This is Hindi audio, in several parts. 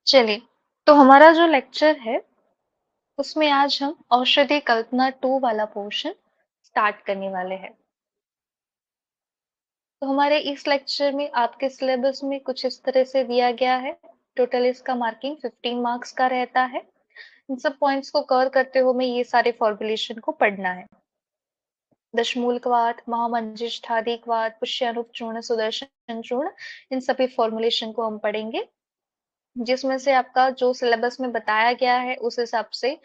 चलिए, तो हमारा जो लेक्चर है, उसमें आज हम औषधि कल्पना 2 वाला पोर्शन स्टार्ट करने वाले हैं। तो हमारे इस लेक्चर में आपके सिलेबस में कुछ इस तरह से दिया गया है। टोटल इसका मार्किंग 15 मार्क्स का रहता है। इन सब पॉइंट्स को कवर करते हुए हमें ये सारे फॉर्मुलेशन को पढ़ना है। दशमूलकवाद, महामंजिष्ठादिक्वाद, पुष्यानुप चूर्ण, सुदर्शन चूर्ण, इन सभी फॉर्मुलेशन को हम पढ़ेंगे, जिसमें से आपका जो सिलेबस में बताया गया है उस हिसाब से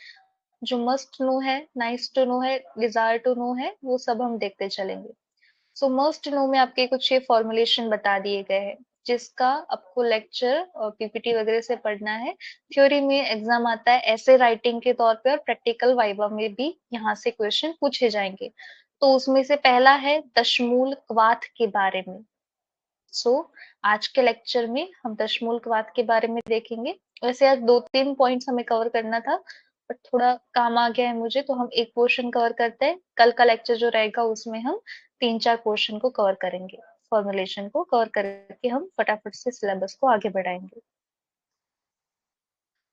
जो मस्ट नो है, नाइस टू नो है, डिजायर टू नो है, वो सब हम देखते चलेंगे। सो मस्ट नो में आपके कुछ ये फॉर्मुलेशन बता दिए गए हैं, जिसका आपको लेक्चर और पीपीटी वगैरह से पढ़ना है। थ्योरी में एग्जाम आता है ऐसे राइटिंग के तौर पे, और प्रैक्टिकल वाइवा में भी यहाँ से क्वेश्चन पूछे जाएंगे। तो उसमें से पहला है दशमूलकवाद के बारे में। आज के लेक्चर में हम दशमूलकवाद के बारे में देखेंगे। वैसे आज 2-3 पॉइंट्स हमें कवर करना था, बट थोड़ा काम आ गया है मुझे, तो हम एक पोर्शन कवर करते हैं। कल का लेक्चर जो रहेगा उसमें हम 3-4 पोर्शन को कवर करेंगे। फॉर्मुलेशन को कवर करके हम फटाफट से सिलेबस को आगे बढ़ाएंगे।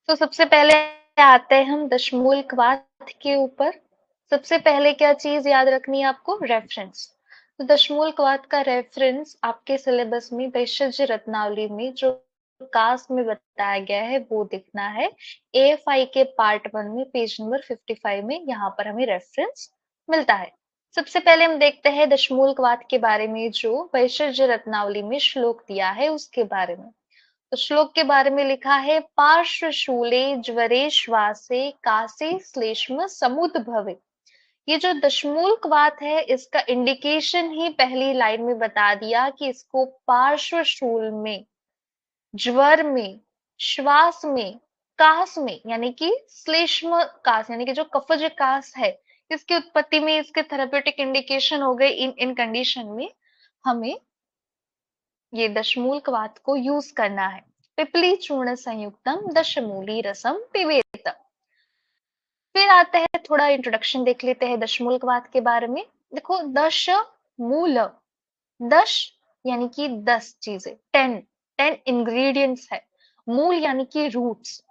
तो सबसे पहले आते हैं हम दशमूलकवाद के ऊपर। सबसे पहले क्या चीज याद रखनी है आपको? रेफरेंस। तो दशमूलकवाद का रेफरेंस आपके सिलेबस में वैशज्य रत्नावली में जो कास्ट में बताया गया है वो दिखना है। AFI के पार्ट 1 में पेज नंबर 55 में यहाँ पर हमें रेफरेंस मिलता है। सबसे पहले हम देखते हैं दशमूलकवाद के बारे में, जो वैशज्य रत्नावली में श्लोक दिया है उसके बारे में। तो श्लोक के बारे में लिखा है, पार्श्वशूले ज्वरे श्वासे कासे श्लेष्म समुद्भवे। ये जो दशमूलकवाद है, इसका इंडिकेशन ही पहली लाइन में बता दिया कि इसको पार्श्वशूल में, ज्वर में, श्वास में, कास में, यानी कि श्लेष्म कास, यानी कि जो कफज कास है, इसकी उत्पत्ति में इसके थेरेप्यूटिक इंडिकेशन हो गए। इन कंडीशन में हमें ये दशमूलकवाद को यूज करना है। पिपली चूर्ण संयुक्तम दशमूली रसम पिबेत। फिर आते हैं, थोड़ा इंट्रोडक्शन देख लेते हैं दशमूलकवाद के बारे में। देखो, दश मूल, दश यानी कि 10 चीजें, 10 इंग्रेडिएंट्स है। मूल यानी कि roots.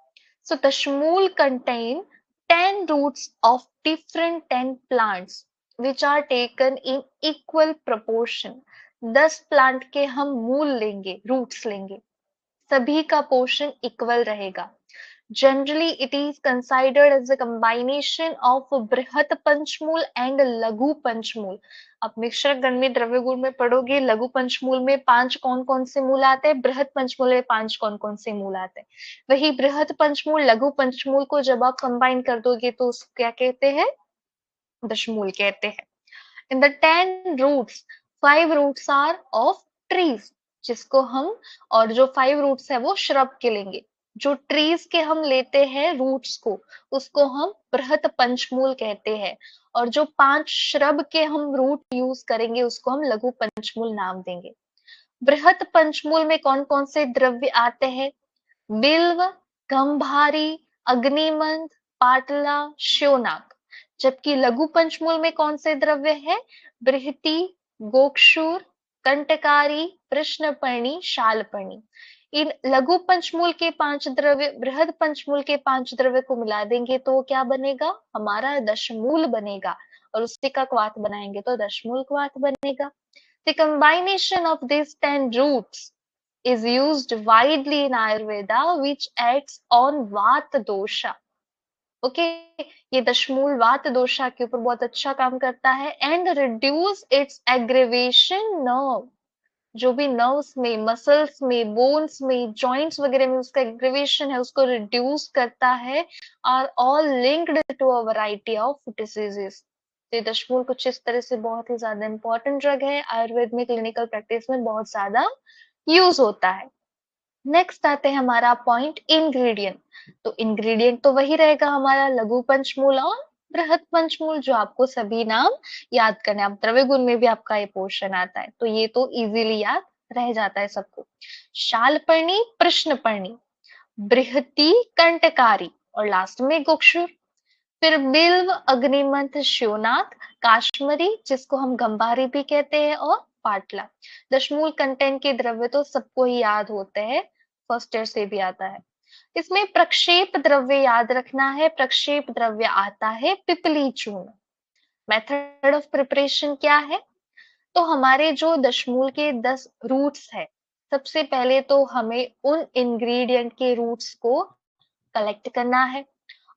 So Dashmool contain 10 roots of different 10 plants which are taken in equal proportion। 10 plant के हम मूल लेंगे, रूट्स लेंगे, सभी का पोर्शन इक्वल रहेगा। Generally it is considered as a combination of Brihat Panchamool and लघु पंचमूल। आप मिश्र गणित द्रव्य गुण में पढ़ोगे, लघु पंचमूल में 5 कौन कौन से मूल आते हैं, बृहत पंचमूल में 5 कौन कौन से मूल आते हैं। वही बृहत पंचमूल लघु पंचमूल को जब आप कंबाइन कर दोगे तो उसको क्या कहते हैं? दशमूल कहते हैं। In the 10 roots, 5 roots are of trees, जिसको हम, और जो 5 रूट्स है वो श्रब के लेंगे। जो ट्रीज के हम लेते हैं रूट्स को, उसको हम बृहत पंचमूल कहते हैं। और जो 5 श्रब के हम रूट यूज करेंगे उसको हम लघु पंचमूल नाम देंगे। बृहत पंचमूल में कौन कौन से द्रव्य आते हैं? बिल्व, गंभारी, अग्निमंथ, पाटला, श्योनाक। जबकि लघु पंचमूल में कौन से द्रव्य है? बृहति, गोक्षुर, कंटकारी, कृष्णपर्णी, शालपर्णी। इन लघु पंचमूल के 5 द्रव्य बृहद पंचमूल के 5 द्रव्य को मिला देंगे तो क्या बनेगा? हमारा दशमूल बनेगा। और उसी का क्वाथ बनाएंगे तो दशमूल क्वाथ बनेगा। The combination of these 10 roots is used widely in Ayurveda, which acts on Vata dosha. Okay, ये दशमूल वात दोषा के ऊपर बहुत अच्छा काम करता है। And reduce it's aggravation nerve, जो भी नर्व्स में, मसल्स में, बोन्स में, जॉइंट्स वगैरह में उसका एग्रेवेशन है उसको रिड्यूस करता है। Are all linked to a variety of diseases. ये दशमूल कुछ इस तरह से बहुत ही ज्यादा इंपॉर्टेंट ड्रग है, आयुर्वेद में क्लिनिकल प्रैक्टिस में बहुत ज्यादा यूज होता है। नेक्स्ट आते हैं हमारा पॉइंट, इंग्रेडिएंट। तो इंग्रेडिएंट तो वही रहेगा हमारा, लघु पंचमूल और बृहत पंचमूल, जो आपको सभी नाम याद करने। आप द्रव्य गुण में भी आपका ये पोर्शन आता है, तो ये तो इजीली याद रह जाता है सबको। शालपर्णी, प्रश्नपर्णी, बृहति, कंटकारी, और लास्ट में गोक्षुर। फिर बिल्व, अग्निमंथ, श्योनाथ, काश्मीरी, जिसको हम गंभारी भी कहते हैं, और पाटला। दशमूल कंटेंट के द्रव्य तो सबको ही याद होते हैं, फर्स्ट ईयर से भी आता है। इसमें प्रक्षेप द्रव्य याद रखना है। प्रक्षेप द्रव्य आता है पिपली चूर्ण। मेथड ऑफ प्रिपरेशन क्या है? तो हमारे जो दशमूल के 10 रूट्स है, सबसे पहले तो हमें उन इंग्रेडिएंट के रूट्स को कलेक्ट करना है।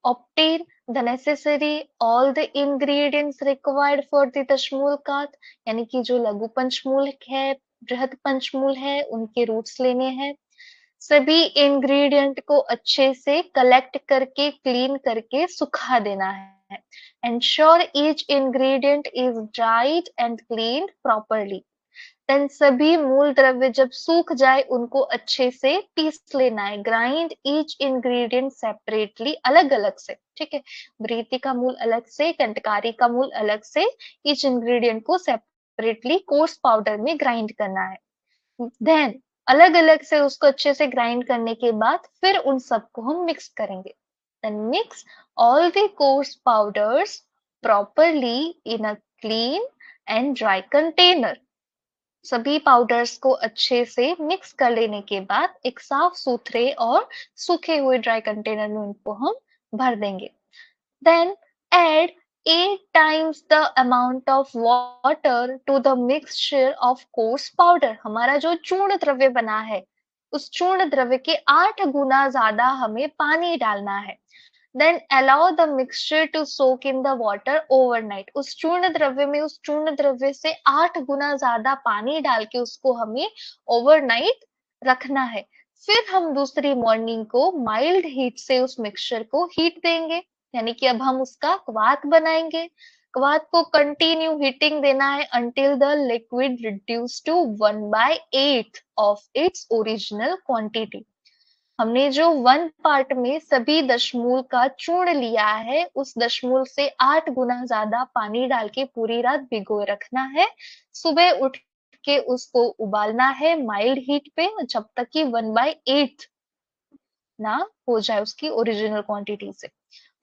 obtain the necessary all the ingredients required for the दशमूलकात, यानी कि जो लघु पंचमूल है, बृहद पंचमूल है, उनके रूट्स लेने हैं। सभी इंग्रेडिएंट को अच्छे से कलेक्ट करके क्लीन करके सुखा देना है। ensure each ingredient is dried and cleaned properly। Then सभी मूल द्रव्य जब सूख जाए उनको अच्छे से पीस लेना है। ग्राइंड ईच इंग्रेडिएंट सेपरेटली, अलग अलग से, ठीक है। ब्रीति का मूल अलग से, कंटकारी का मूल अलग से, ईच इंग्रेडिएंट को सेपरेटली कोर्स पाउडर में ग्राइंड करना है। देन अलग अलग से उसको अच्छे से ग्राइंड करने के बाद फिर उन सबको हम मिक्स करेंगे। Then mix all the coarse powders properly in a clean and dry container. सभी पाउडर्स को अच्छे से मिक्स कर लेने के बाद एक साफ सुथरे और सूखे हुए ड्राई कंटेनर में उनको हम भर देंगे। Then add 8 times the amount of water to the mixture of coarse powder। हमारा जो चूर्ण द्रव्य बना है, उस चूर्ण द्रव्य के 8 गुना ज्यादा हमें पानी डालना है। Then allow the mixture to soak in the water overnight। उस चूर्ण द्रव्य में उस चूर्ण द्रव्य से 8 गुना ज्यादा पानी डाल के उसको हमें ओवरनाइट रखना है। फिर हम दूसरी मॉर्निंग को माइल्ड हीट से उस मिक्सचर को हीट देंगे, यानी कि अब हम उसका क्वाथ बनाएंगे। क्वाथ को कंटिन्यू हीटिंग देना है until the liquid reduce to 1/8 of its original quantity। हमने जो 1 पार्ट में सभी दशमूल का चूर्ण लिया है, उस दशमूल से 8 गुना ज्यादा पानी डाल के पूरी रात भिगोए रखना है। सुबह उठ के उसको उबालना है माइल्ड हीट पे, जब तक कि 1/8 ना हो जाए उसकी ओरिजिनल क्वांटिटी से।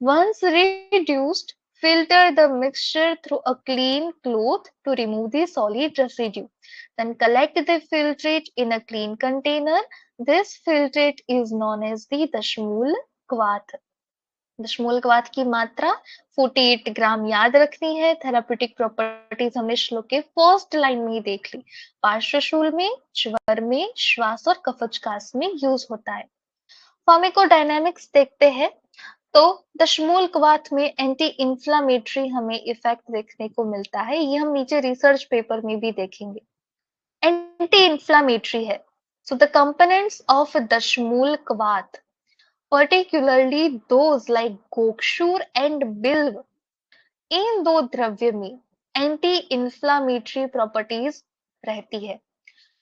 Once reduced, filter the mixture through a clean cloth to remove the solid residue। Then collect the filtrate in a clean container। This filtrate is known as the दशमूल क्वाथ। दशमूल क्वाथ की मात्रा 48 ग्राम याद रखनी है। थेराप्यूटिक प्रॉपर्टीज हमने श्लोक के फर्स्ट लाइन में ही देख ली। पार्श्वशूल में, ज्वर में, श्वास और कफजकास में यूज होता है। फार्माकोडायनामिक्स देखते हैं तो दशमूल क्वाथ में एंटी इंफ्लामेटरी हमें इफेक्ट देखने को मिलता है। ये हम नीचे रिसर्च पेपर में भी देखेंगे। एंटी इंफ्लामेटरी है। सो द कंपोनेंट्स ऑफ दशमूल क्वाथ, particularly those like गोक्षूर एंड बिल्व, इन दो द्रव्य में एंटी इंफ्लामेटरी प्रॉपर्टीज रहती है,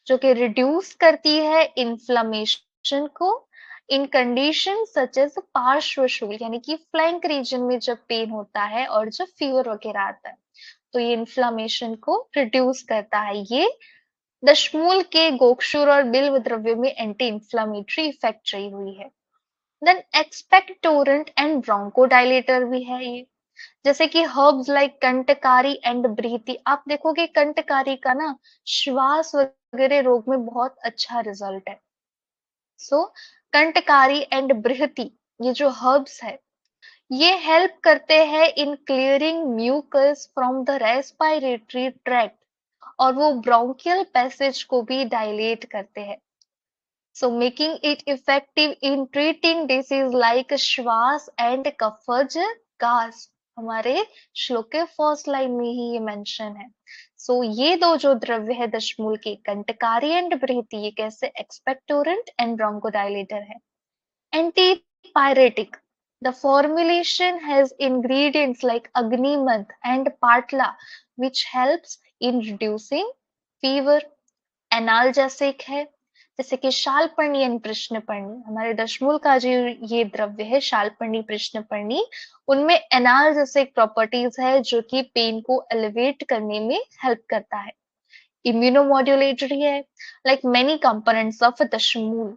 जो कि रिड्यूस करती है इन्फ्लामेशन को इन कंडीशन सच एज पार्श्वशूल, यानी कि फ्लैंक रीजन में जब पेन होता है और जब फीवर वगैरह आता है, तो ये इन्फ्लामेशन को रिड्यूस करता है। ये दशमूल के गोक्षूर और बिल्व द्रव्य में एंटी इन्फ्लामेटरी इफेक्ट रही हुई है। देन एक्सपेक्टोरेंट एंड ब्रोंकोडायलेटर भी है ये, जैसे कि हर्ब्स लाइक कंटकारी एंड ब्रीति। आप देखोगे कंटकारी का ना श्वास वगैरह रोग में बहुत अच्छा रिजल्ट है। सो कंटकारी एंड बृहति, ये जो हर्ब्स है, ये हेल्प करते हैं in clearing mucus from the respiratory tract, और वो ब्रोंकियल पैसेज को भी डायलेट करते हैं। So making it effective in treating disease like shwas and kaphaj kas. हमारे श्लोक के फर्स्ट लाइन में ही ये मेंशन है। सो ये दो जो द्रव्य है दशमूल के, कंटकारी एंड बृहति, ये कैसे एक्सपेक्टोरेंट एंड ब्रोंकोडायलेटर है। Antipyretic, the formulation has ingredients like agnimanth and patla, which helps in reducing fever। Analgesic है, जैसे कि शालपर्णी एंड कृष्णपर्णी। हमारे दशमूल का जो ये द्रव्य है शालपर्णी कृष्णपर्णी, उनमें एनाल्जेसिक प्रॉपर्टीज है जो कि पेन को एलिवेट करने में हेल्प करता है। इम्यूनोमॉड्यूलेटरी है, like many components of Dashmool,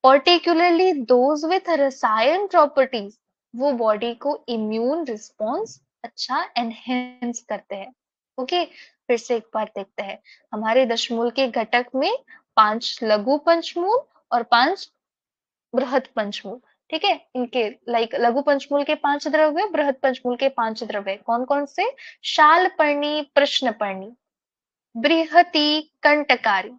particularly those with rasayana properties, वो बॉडी को इम्यून रिस्पॉन्स अच्छा एनहेंस करते हैं। ओके, फिर से एक बार देखते हैं। हमारे दशमूल के घटक में 5 लघु पंचमूल और 5 बृहद पंचमूल, ठीक है, इनके लाइक लघु पंचमूल के 5 द्रव्य, बृहद पंचमूल के 5 द्रव्य कौन कौन से? शालपर्णी, प्रश्नपर्णी, बृहति, कंटकारी,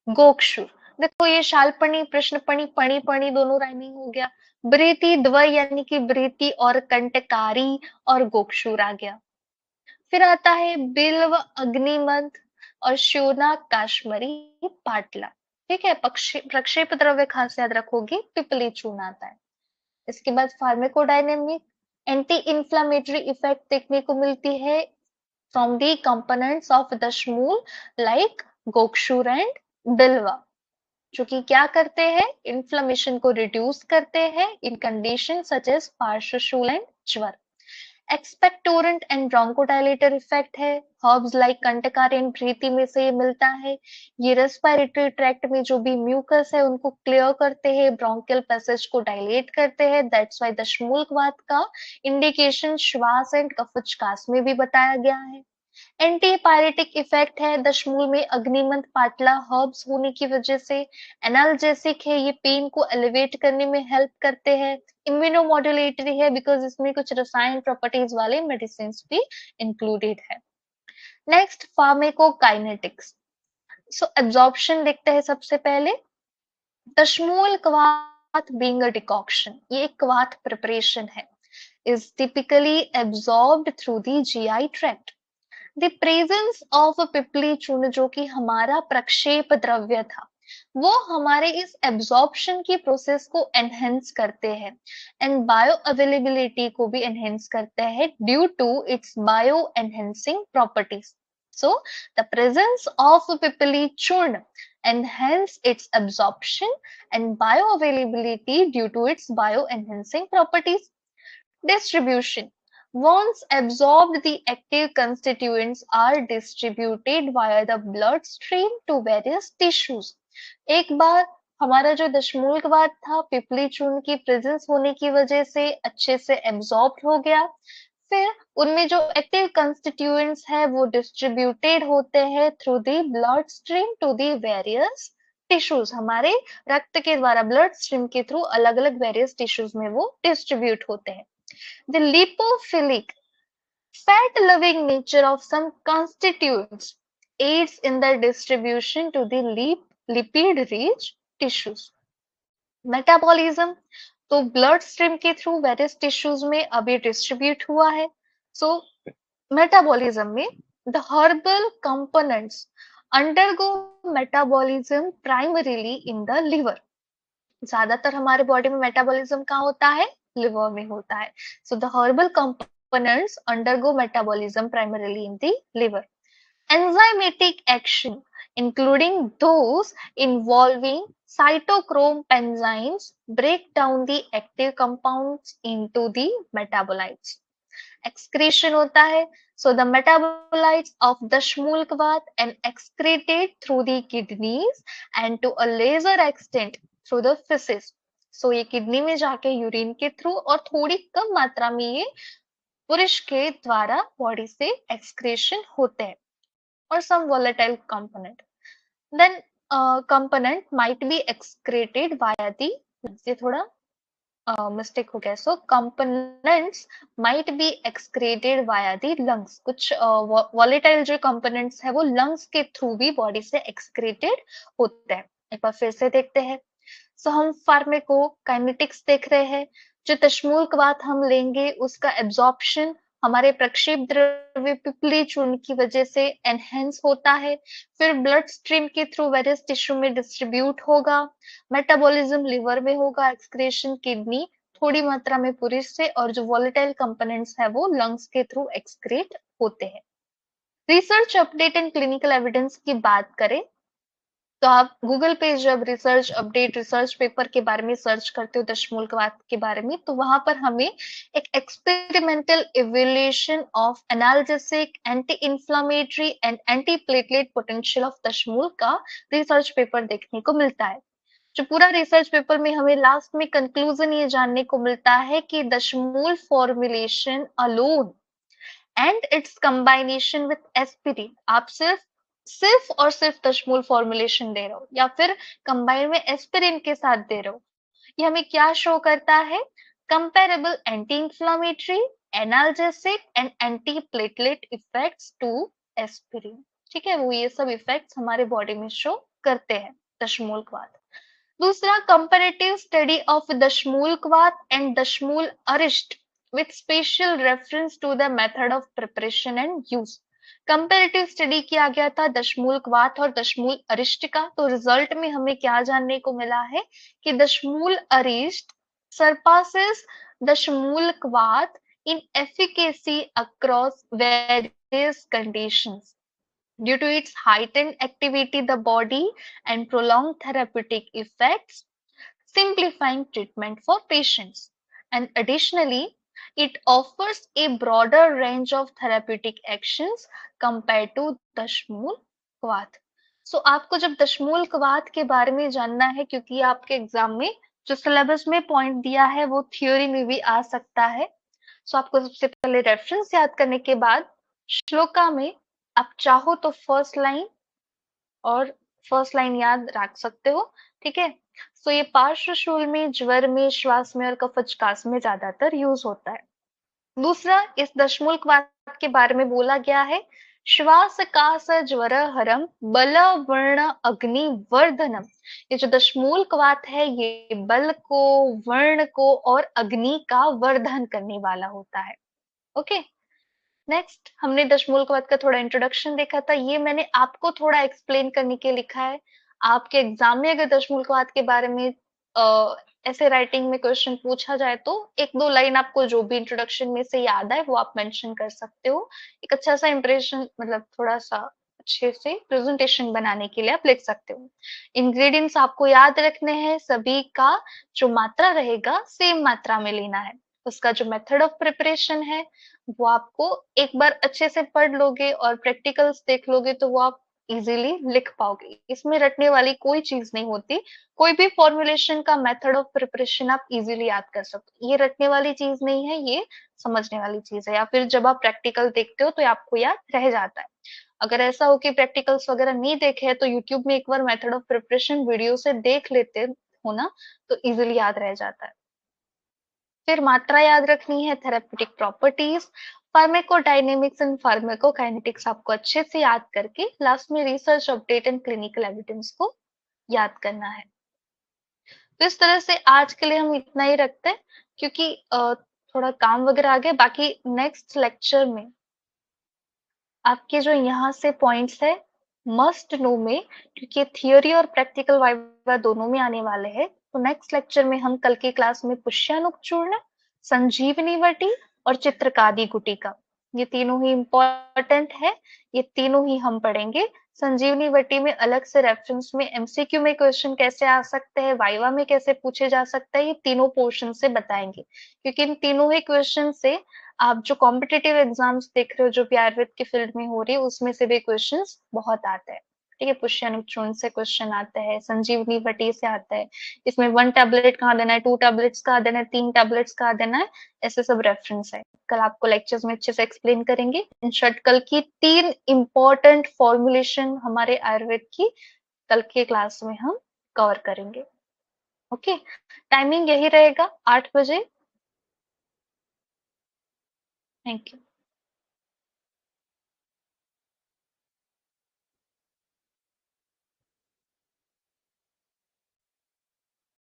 गोक्षुर। देखो ये शालपर्णी, प्रश्नपर्णी, पणी पणी दोनों राइमिंग हो गया। बृहति द्वय यानी कि बृहति और कंटकारी और गोक्षुर आ गया। फिर आता है बिल्व, अग्निमंथ और श्योनाक, काश्मीरी, पाटला, ठीक है। प्रक्षेप द्रव्य खास याद रखोगे, पिपली चूर्ण आता है। इसके बाद फार्माकोडायनेमिक, एंटी इंफ्लेमेटरी इफेक्ट देखने को मिलती है from the components of Dashmool like Gokshura and Bilva, जो कि क्या करते हैं? इन्फ्लेमेशन को रिड्यूस करते हैं इन कंडीशन सच एज पार्श्वशूल एंड ज्वर। एक्सपेक्टोरेंट एंड ब्रोंकोडायलेटर इफेक्ट है, हर्ब्स लाइक कंटकार एंड प्रीति में से ये मिलता है। ये रेस्पिरेटरी ट्रैक्ट में जो भी म्यूकस है उनको क्लियर करते हैं, ब्रोंकियल पैसेज को डायलेट करते हैं। दैट्स व्हाई दशमूलकवात का इंडिकेशन श्वास एंड कफचकास में भी बताया गया है। एंटीपायरेटिक इफेक्ट है दशमूल में, अग्निमंथ, पाटला हर्ब्स होने की वजह से। एनाल्जेसिक है, ये पेन को एलिवेट करने में हेल्प करते हैं। इम्यूनोमॉड्यूलेटरी है बिकॉज इसमें कुछ रसायन प्रॉपर्टीज वाले मेडिसिन भी इंक्लूडेड है। Next pharmacokinetics. सो एब्जॉर्प्शन देखते हैं सबसे पहले। दशमूल कवात बीइंग अ डिकॉक्शन, ये एक कवात प्रिपरेशन है, is typically absorbed through the GI tract. The presence of Pippali churna जो कि हमारा प्रक्षेप द्रव्य था, वो हमारे इस एब्जॉर्प्शन की प्रोसेस को एनहेंस करते हैं एंड बायो अवेलेबिलिटी को भी एनहेंस करते हैं due to its bio enhancing properties. So the presence of Pippali churna enhance its absorption and bioavailability due to its bioenhancing properties. Distribution. Once absorbed, the active constituents are distributed via the bloodstream to various tissues. एक बार हमारा जो दशमूलकवात था पिपली चूर्ण की प्रेजेंस होने की वजह से अच्छे से एब्जॉर्ब हो गया, फिर उनमें जो एक्टिव कंस्टिट्यूएंट्स है वो डिस्ट्रीब्यूटेड होते हैं through the blood stream to the various tissues, हमारे रक्त के द्वारा ब्लड स्ट्रीम के थ्रू अलग अलग वेरियस टिश्यूज में वो डिस्ट्रीब्यूट होते हैं। The lipophilic, fat-loving nature of some constituents aids in the distribution to the lipid-rich tissues. Metabolism, तो ब्लड स्ट्रीम के थ्रू वेरियस टिश्यूज में अभी डिस्ट्रीब्यूट हुआ है। सो मेटाबॉलिज्म में the herbal components undergo metabolism primarily in the liver. ज्यादातर हमारे बॉडी में मेटाबॉलिज्म कहाँ होता है? लिवर में होता है। So the herbal components undergo metabolism primarily in the liver. Enzymatic action, including those involving cytochrome enzymes, break down the active compounds into the metabolites. Excretion होता है, so the metabolites of दशमूलकवात and excreted through the kidneys and to a lesser extent through the feces. So ये किडनी में जाके यूरिन के थ्रू और थोड़ी कम मात्रा में ये पुरुष के द्वारा बॉडी से एक्सक्रेशन होते हैं। or some volatile component. Then component might be excreted via the, ये थोड़ा मिस्टेक हो गया। So components might be excreted via the lungs, कुछ वॉलेटाइल जो कंपोनेंट्स है वो लंग्स के थ्रू भी बॉडी से एक्सक्रेटेड होते हैं। एक बार फिर से देखते हैं। सो हम फार्मेकोकाइनेटिक्स देख रहे हैं। जो दशमूलकवात हम लेंगे उसका एब्जॉर्प्शन हमारे प्रक्षेप द्रव्य पिपली चूर्ण की वजह से एनहेंस होता है, फिर ब्लड स्ट्रीम के थ्रू वेरियस टिश्यू में डिस्ट्रीब्यूट होगा, मेटाबॉलिज्म लिवर में होगा, एक्सक्रेशन किडनी, थोड़ी मात्रा में पुरुष से, और जो वॉलेटाइल कंपोनेंट्स है वो लंग्स के थ्रू एक्सक्रेट होते हैं। Research update and clinical evidence की बात करें तो आप गूगल पे जब रिसर्च अपडेट, रिसर्च पेपर के बारे में सर्च करते हो दशमूलकवात के बारे में, तो वहां पर हमें एक experimental evaluation of analgesic, anti inflammatory and anti platelet potential of Dashmool का रिसर्च पेपर देखने को मिलता है। जो पूरा रिसर्च पेपर में हमें लास्ट में कंक्लूजन ये जानने को मिलता है कि Dashmool formulation alone and its combination with aspirin, आप सिर्फ और सिर्फ दशमूल फॉर्मुलेशन दे रहे हो या फिर कंबाइन में एस्पिरिन के साथ दे रहे हो, ये हमें क्या शो करता है? Comparable anti inflammatory, analgesic and anti platelet effects to aspirin. ठीक है, वो ये सब इफेक्ट्स हमारे बॉडी में शो करते हैं दशमूलक। दूसरा, comparative study of Dashmoolak and Dashmool Arishta with special reference to the method of preparation and use. Comparative study किया गया था दशमूलक और दशमूल अरिष्ट का। तो रिजल्ट में हमें क्या जानने को मिला है कि Dashmool Arishta surpasses Dashmoolak in efficacy across various conditions. Due to its heightened activity, the body and prolonged therapeutic effects, simplifying treatment for patients. And additionally, it offers a broader range of therapeutic actions compared to दशमूल क्वाथ. सो आपको जब दशमूल क्वाथ के बारे में जानना है, क्योंकि आपके एग्जाम में जो सिलेबस में पॉइंट दिया है वो थ्योरी में भी आ सकता है. सो आपको सबसे पहले रेफरेंस याद करने के बाद श्लोका में आप चाहो तो फर्स्ट लाइन याद रख सकते हो. ठीक है, सो ये पार्श्वशूल में, ज्वर में, श्वास में और कफजकास में ज्यादातर यूज होता है. दूसरा, इस दशमूलक के बारे में बोला गया है, श्वास कास ज्वर हरम बल वर्ण अग्नि वर्धनम. ये जो दशमूलक है ये बल को, वर्ण को और अग्नि का वर्धन करने वाला होता है. ओके, नेक्स्ट हमने दशमूलक का थोड़ा इंट्रोडक्शन देखा था. ये मैंने आपको थोड़ा एक्सप्लेन करने के लिखा है. आपके एग्जाम में अगर दशमूलक के बारे में ऐसे राइटिंग में क्वेश्चन पूछा जाए तो एक दो लाइन आपको जो भी इंट्रोडक्शन में से याद आए वो आप मेंशन कर सकते हो. एक अच्छा सा इंप्रेशन, मतलब थोड़ा सा अच्छे से प्रेजेंटेशन बनाने के लिए आप लिख सकते हो. इंग्रेडिएंट्स आपको याद रखने हैं, सभी का जो मात्रा रहेगा सेम मात्रा में लेना है. उसका जो मेथड ऑफ प्रिपरेशन है वो आपको एक बार अच्छे से पढ़ लोगे और प्रैक्टिकल्स देख लोगे तो वो आप इजीली लिख पाओगे. इसमें रटने वाली कोई चीज नहीं होती. कोई भी फॉर्मुलेशन का मेथड ऑफ प्रिपरेशन आप इजीली याद कर सकते हो. ये रटने वाली चीज नहीं है, ये समझने वाली चीज है. या फिर जब आप प्रैक्टिकल देखते हो तो आपको याद रह जाता है. अगर ऐसा हो कि प्रैक्टिकल्स वगैरह नहीं देखे हैं तो यूट्यूब में एक बार मेथड ऑफ प्रिपरेशन वीडियो से देख लेते हो ना, तो इजीली याद रह जाता है. फिर मात्रा याद रखनी है, therapeutic properties, pharmacodynamics and pharmacokinetics आपको अच्छे से याद करके लास्ट में research update and clinical evidence को याद करना है. तो इस तरह से आज के लिए हम इतना ही रखते हैं, क्योंकि थोड़ा काम वगैरह आ गया. बाकी नेक्स्ट लेक्चर में आपके जो यहाँ से पॉइंट्स है मस्ट नो में, क्योंकि थियोरी और प्रैक्टिकल वाइवा दोनों में आने वाले हैं. तो नेक्स्ट लेक्चर में हम कल की क्लास में पुष्यानुक चूर्ण, संजीवनी वटी और चित्रकादि गुटिका, ये तीनों ही इम्पोर्टेंट है. ये तीनों ही हम पढ़ेंगे. संजीवनी वटी में अलग से रेफरेंस में एमसीक्यू में क्वेश्चन कैसे आ सकते हैं, वाइवा में कैसे पूछे जा सकता है, ये तीनों पोर्शन से बताएंगे. क्योंकि इन तीनों ही क्वेश्चन से आप जो कॉम्पिटिटिव एग्जाम्स देख रहे हो जो भी आयुर्वेद के फील्ड में हो रही है उसमें से भी क्वेश्चंस बहुत आते हैं. ठीक है, पुष्यानुक चूर्ण से क्वेश्चन आता है, संजीवनी वटी से आता है. इसमें 1 टैबलेट कहाँ देना है, 2 टैबलेट्स कहाँ देना है, 3 टैबलेट्स कहाँ देना है, ऐसे सब रेफरेंस है. कल आपको लेक्चर्स में अच्छे से एक्सप्लेन करेंगे. इन शॉर्ट कल की 3 इंपॉर्टेंट फॉर्मुलेशन हमारे आयुर्वेद की कल के क्लास में हम कवर करेंगे. ओके, टाइमिंग यही रहेगा 8 बजे. Thank you.